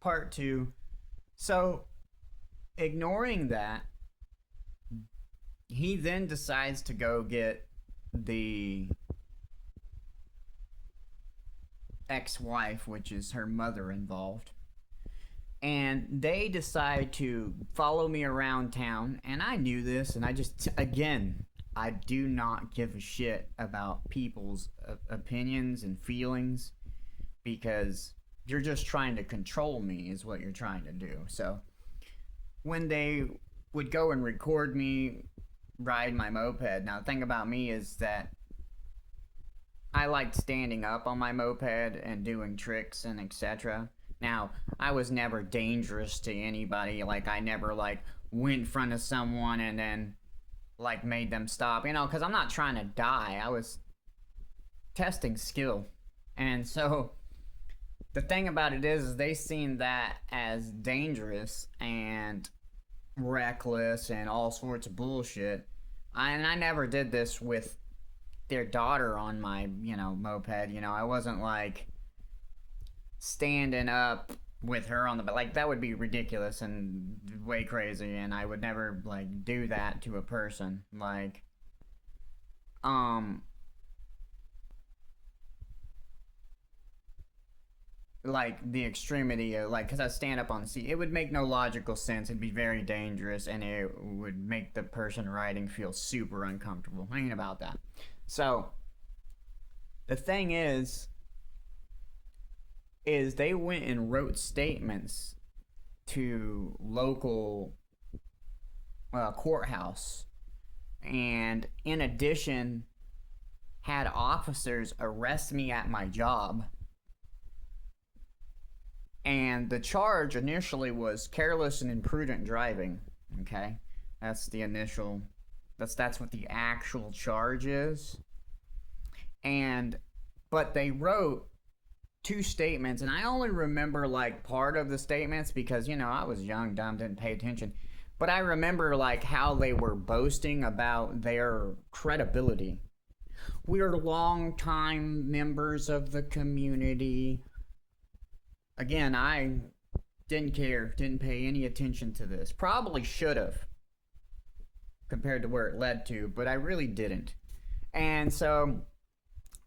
part two. So, ignoring that, he then decides to go get the ex wife, which is her mother, involved. And they decide to follow me around town. And I knew this, and I just, again, I do not give a shit about people's opinions and feelings because you're just trying to control me, is what you're trying to do. So when they would go and record me ride my moped, now the thing about me is that I liked standing up on my moped and doing tricks and etc. Now, I was never dangerous to anybody. Like, I never, like, went in front of someone and then, like, made them stop. You know, because I'm not trying to die. I was testing skill. And so, the thing about it is they seen that as dangerous and reckless and all sorts of bullshit. And I never did this with their daughter on my, moped. I wasn't like standing up with her on the like that would be ridiculous and way crazy, and I would never like do that to a person. Um like the extremity of like because I stand up on the seat, it would make no logical sense. It'd be very dangerous, and it would make the person riding feel super uncomfortable. I ain't about that. So the thing is they went and wrote statements to local courthouse, and in addition had officers arrest me at my job. And the charge initially was careless and imprudent driving. Okay, that's the initial. That's what the actual charge is. And but they wrote two statements, and I only remember like part of the statements because I was young, dumb, didn't pay attention. But I remember like how they were boasting about their credibility. We're longtime members of the community. Again, I didn't care, didn't pay any attention to this. Probably should have compared to where it led to, but I really didn't. And so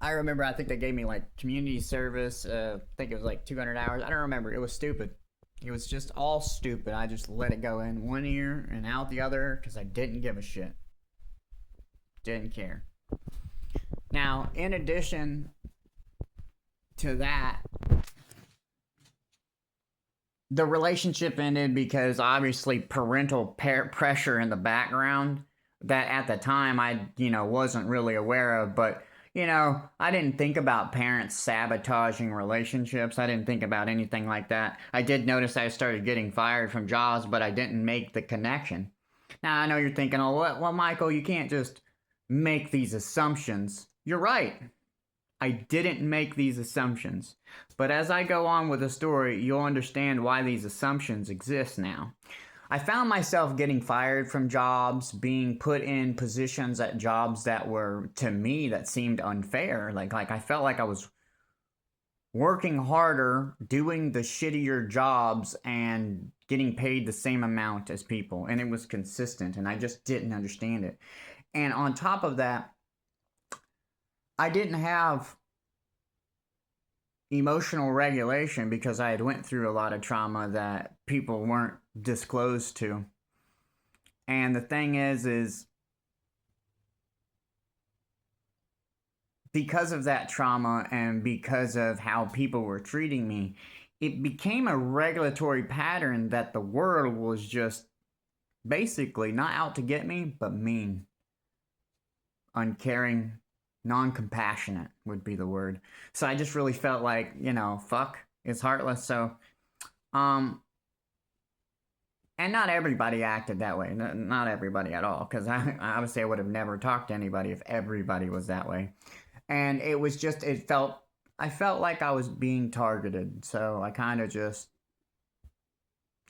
I remember, I think they gave me like community service. I think it was like 200 hours. I don't remember. It was stupid. It was just all stupid. I just let it go in one ear and out the other because I didn't give a shit. Didn't care. Now, in addition to that, the relationship ended because obviously parental pressure in the background that at the time I, wasn't really aware of. But, I didn't think about parents sabotaging relationships. I didn't think about anything like that. I did notice I started getting fired from jobs, but I didn't make the connection. Now, I know you're thinking, oh, well, Michael, you can't just make these assumptions. You're right. I didn't make these assumptions. But as I go on with the story, you'll understand why these assumptions exist now. I found myself getting fired from jobs, being put in positions at jobs that were, to me, that seemed unfair. Like I felt like I was working harder, doing the shittier jobs, and getting paid the same amount as people. And it was consistent, and I just didn't understand it. And on top of that, I didn't have emotional regulation because I had went through a lot of trauma that people weren't disclosed to. And the thing is because of that trauma and because of how people were treating me, it became a regulatory pattern that the world was just basically not out to get me, but mean, uncaring, non-compassionate would be the word. So I just really felt like, fuck, it's heartless. So, and not everybody acted that way. Not everybody at all. Because I obviously I would have never talked to anybody if everybody was that way. And it was just, I felt like I was being targeted. So I kind of just,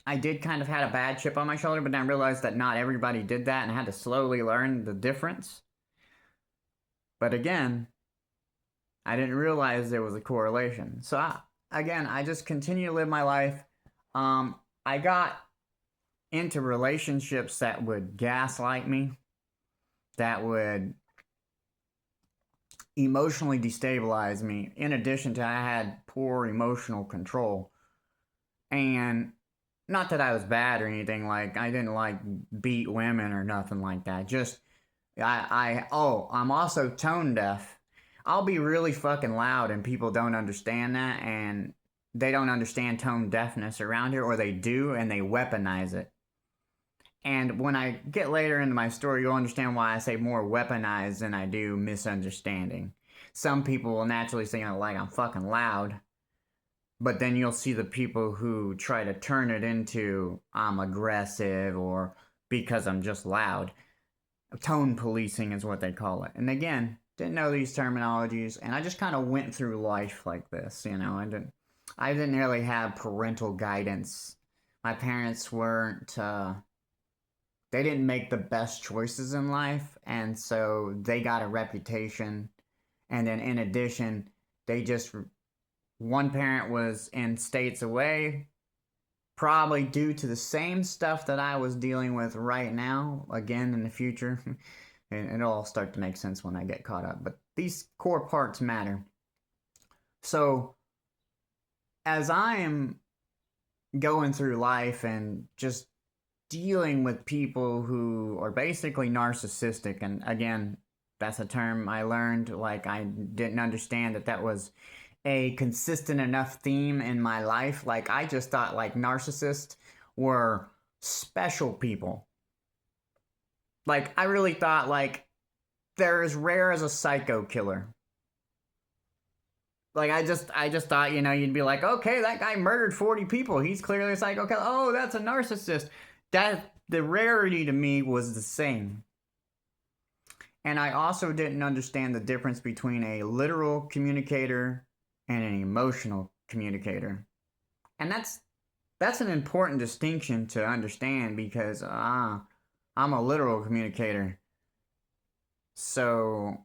I did kind of had a bad chip on my shoulder, but then I realized that not everybody did that and I had to slowly learn the difference. But again, I didn't realize there was a correlation. So I just continue to live my life. I got into relationships that would gaslight me, that would emotionally destabilize me. In addition to, I had poor emotional control. And not that I was bad or anything, like, I didn't like beat women or nothing like that. Just, I'm also tone deaf. I'll be really fucking loud and people don't understand that, and they don't understand tone deafness around here, or they do and they weaponize it. And when I get later into my story, you'll understand why I say more weaponized than I do misunderstanding. Some people will naturally say, like, I'm fucking loud. But then you'll see the people who try to turn it into I'm aggressive or because I'm just loud. Tone policing is what they call it. And again, didn't know these terminologies, and I just kind of went through life like this. I didn't really have parental guidance. My parents weren't. They didn't make the best choices in life, and so they got a reputation. And then in addition, they just one parent was in states away, probably due to the same stuff that I was dealing with right now, again in the future. And it'll all start to make sense when I get caught up. But these core parts matter. So, as I am going through life and just dealing with people who are basically narcissistic, and again, that's a term I learned, like, I didn't understand that was a consistent enough theme in my life. Like, I just thought like narcissists were special people. Like, I really thought like they're as rare as a psycho killer. Like, I just thought, you'd be like, okay, that guy murdered 40 people. He's clearly a psycho killer. Oh, that's a narcissist. That the rarity to me was the same. And I also didn't understand the difference between a literal communicator and an emotional communicator. And that's an important distinction to understand, because I'm a literal communicator. So,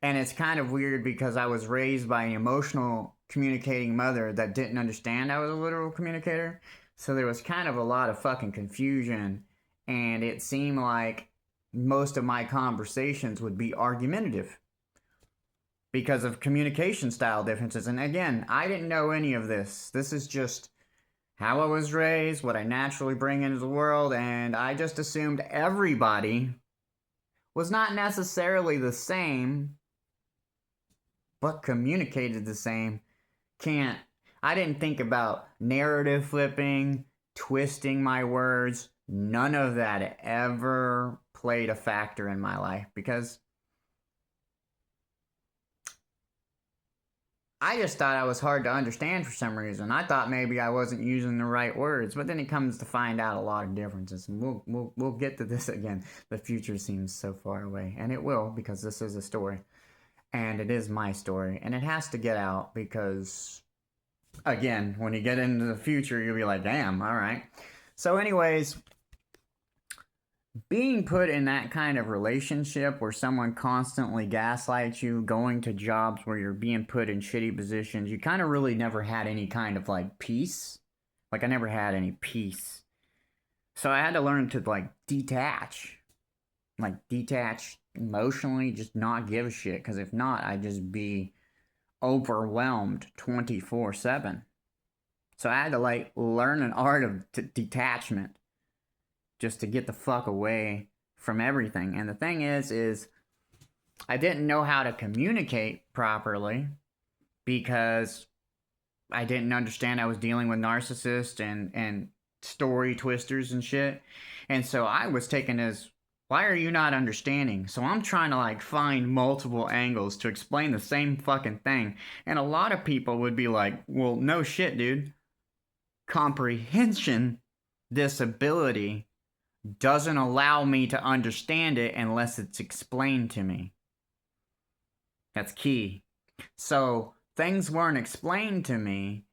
and it's kind of weird because I was raised by an emotional communicating mother that didn't understand I was a literal communicator. So there was kind of a lot of fucking confusion, and it seemed like most of my conversations would be argumentative because of communication style differences. And again, I didn't know any of this. This is just how I was raised, what I naturally bring into the world, and I just assumed everybody was not necessarily the same, but communicated the same. I didn't think about narrative flipping, twisting my words. None of that ever played a factor in my life, because I just thought I was hard to understand for some reason. I thought maybe I wasn't using the right words, but then it comes to find out a lot of differences. And we'll get to this again. The future seems so far away, and it will, because this is a story, and it is my story, and it has to get out because, again, when you get into the future, you'll be like, damn, all right. So, anyways, being put in that kind of relationship where someone constantly gaslights you, going to jobs where you're being put in shitty positions, you kind of really never had any kind of like peace. Like, I never had any peace. So I had to learn to like detach. Like, detach emotionally, just not give a shit. Because if not, I'd just be overwhelmed 24/7. So I had to like learn an art of detachment, just to get the fuck away from everything. And the thing is I didn't know how to communicate properly because I didn't understand I was dealing with narcissists and story twisters and shit. And so I was taken as, why are you not understanding? So I'm trying to like find multiple angles to explain the same fucking thing. And a lot of people would be like, well, no shit, dude. Comprehension disability doesn't allow me to understand it unless it's explained to me. That's key. So things weren't explained to me,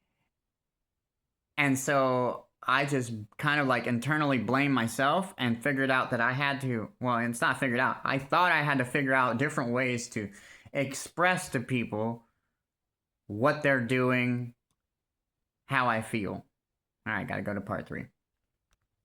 and so I just kind of like internally blamed myself and figured out that I had to, well, it's not figured out. I thought I had to figure out different ways to express to people what they're doing, how I feel. All right, gotta go to part 3.